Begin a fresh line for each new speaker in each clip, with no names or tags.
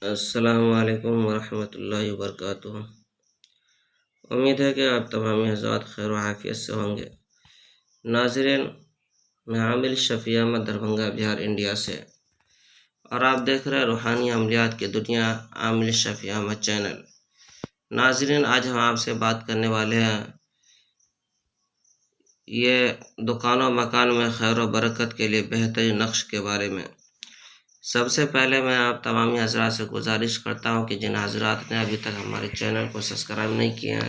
السلام علیکم ورحمۃ اللہ وبرکاتہ۔ امید ہے کہ آپ تمام حضرات خیر و عافیت سے ہوں گے۔ ناظرین، میں عامل شفیع احمد دربھنگہ بہار انڈیا سے، اور آپ دیکھ رہے ہیں روحانی عملیات کی دنیا عامل شفیع احمد چینل۔ ناظرین، آج ہم آپ سے بات کرنے والے ہیں یہ دکان و مکان میں خیر و برکت کے لیے بہترین نقش کے بارے میں۔ سب سے پہلے میں آپ تمامی حضرات سے گزارش کرتا ہوں کہ جن حضرات نے ابھی تک ہمارے چینل کو سبسکرائب نہیں کیے ہیں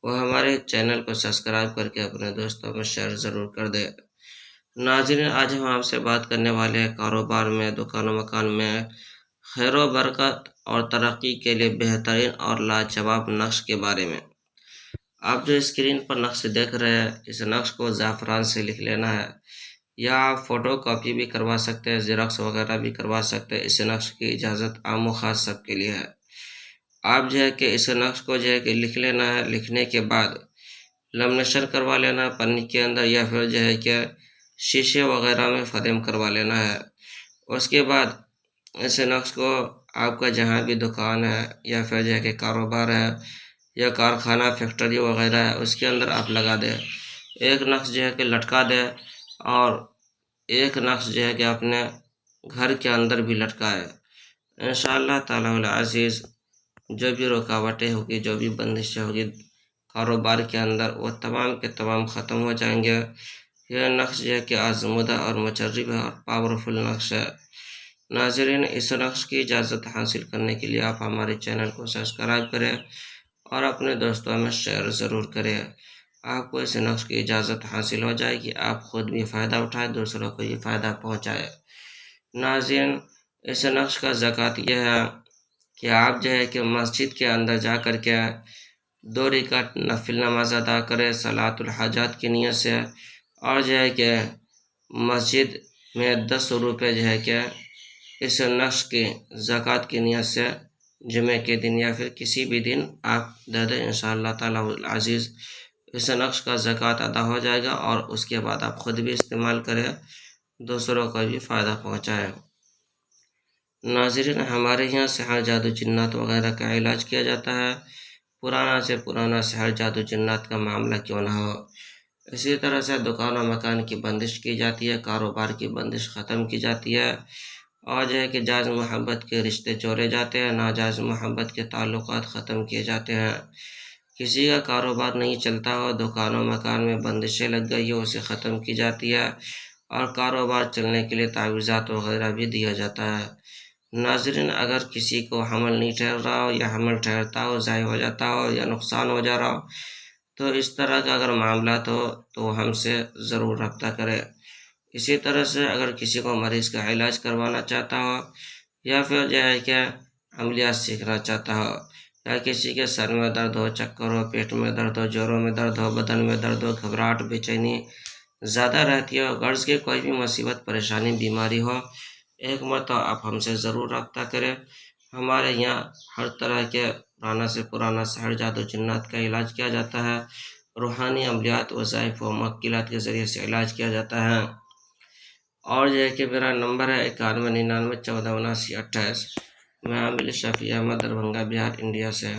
وہ ہمارے چینل کو سبسکرائب کر کے اپنے دوستوں میں شیئر ضرور کر دیں۔ ناظرین، آج ہم آپ سے بات کرنے والے ہیں کاروبار میں، دکان و مکان میں خیر و برکت اور ترقی کے لیے بہترین اور لاجواب نقش کے بارے میں۔ آپ جو اسکرین پر نقش دیکھ رہے ہیں، اس نقش کو زعفران سے لکھ لینا ہے، یا آپ فوٹو کاپی بھی کروا سکتے ہیں، زیراکس وغیرہ بھی کروا سکتے ہیں۔ اس نقش کی اجازت عام و خاص سب کے لیے ہے۔ آپ جو ہے کہ اس نقش کو جو ہے کہ لکھ لینا ہے، لکھنے کے بعد لمنیشن کروا لینا ہے پنی کے اندر، یا پھر جو ہے کہ شیشے وغیرہ میں فریم کروا لینا ہے۔ اس کے بعد اس نقش کو آپ کا جہاں بھی دکان ہے یا پھر جو ہے کہ کاروبار ہے یا کارخانہ فیکٹری وغیرہ ہے، اس کے اندر آپ لگا دیں۔ ایک نقش جو ہے کہ لٹکا دیں، اور ایک نقش جو ہے کہ اپنے گھر کے اندر بھی لٹکائے۔ انشاءاللہ تعالی العزیز جو بھی رکاوٹیں ہوگی، جو بھی بندشیں ہوگی کاروبار کے اندر، وہ تمام کے تمام ختم ہو جائیں گے۔ یہ نقش جو ہے کہ آزمودہ اور مجرب ہے اور پاورفل نقش ہے۔ ناظرین، اس نقش کی اجازت حاصل کرنے کے لیے آپ ہمارے چینل کو سبسکرائب کریں اور اپنے دوستوں میں شیئر ضرور کریں۔ آپ کو اس نقش کی اجازت حاصل ہو جائے گی، آپ خود بھی فائدہ اٹھائیں، دوسروں کو یہ فائدہ پہنچائے۔ ناظرین، اس نقش کا زکوٰۃ یہ ہے کہ آپ جو ہے کہ مسجد کے اندر جا کر کے 2 رکعت نفل نماز ادا کریں صلاۃ الحاجات کی نیت سے، اور جو ہے کہ مسجد میں 10 روپے جو ہے کہ اس نقش کی زکوٰۃ کی نیت سے جمعے کے دن یا پھر کسی بھی دن آپ دے دیں۔ انشاءاللہ تعالی العزیز اس نقش کا زکوٰۃ ادا ہو جائے گا، اور اس کے بعد آپ خود بھی استعمال کریں، دوسروں کو بھی فائدہ پہنچائیں۔ ناظرین، ہمارے یہاں سحر جادو جنات وغیرہ کا علاج کیا جاتا ہے۔ پرانا سے پرانا سحر جادو جنات کا معاملہ کیوں نہ ہو، اسی طرح سے دکان و مکان کی بندش کی جاتی ہے، کاروبار کی بندش ختم کی جاتی ہے، اور جو ہے کہ جائز محبت کے رشتے جوڑے جاتے ہیں، ناجائز محبت کے تعلقات ختم کیے جاتے ہیں۔ کسی کا کاروبار نہیں چلتا ہو، دکان و مکان میں بندشیں لگ گئی ہو، اسے ختم کی جاتی ہے، اور کاروبار چلنے کے لیے تعویذات وغیرہ بھی دیا جاتا ہے۔ ناظرین، اگر کسی کو حمل نہیں ٹھہر رہا ہو، یا حمل ٹھہرتا ہو ضائع ہو جاتا ہو یا نقصان ہو جا رہا ہو، تو اس طرح کا اگر معاملات ہو تو وہ ہم سے ضرور رابطہ کرے۔ اسی طرح سے اگر کسی کو مریض کا علاج کروانا چاہتا ہو، یا پھر جو ہے کہ عملیات سیکھنا چاہتا ہو، یا کسی کے سر میں درد ہو، چکر ہو، پیٹ میں درد ہو، جوڑوں میں درد ہو، بدن میں درد ہو، گھبراہٹ بے چینی زیادہ رہتی ہو، غرض کی کوئی بھی مصیبت پریشانی بیماری ہو، ایک مرتبہ آپ ہم سے ضرور رابطہ کریں۔ ہمارے یہاں ہر طرح کے پرانا سے پرانا سحر جادو جنات کا علاج کیا جاتا ہے، روحانی عملیات وظائف و موکلات کے ذریعے سے علاج کیا جاتا ہے۔ اور یہ ہے کہ میرا نمبر ہے 9199147928۔ میں عامل شفیع احمد دربھنگہ بہار انڈیا سے۔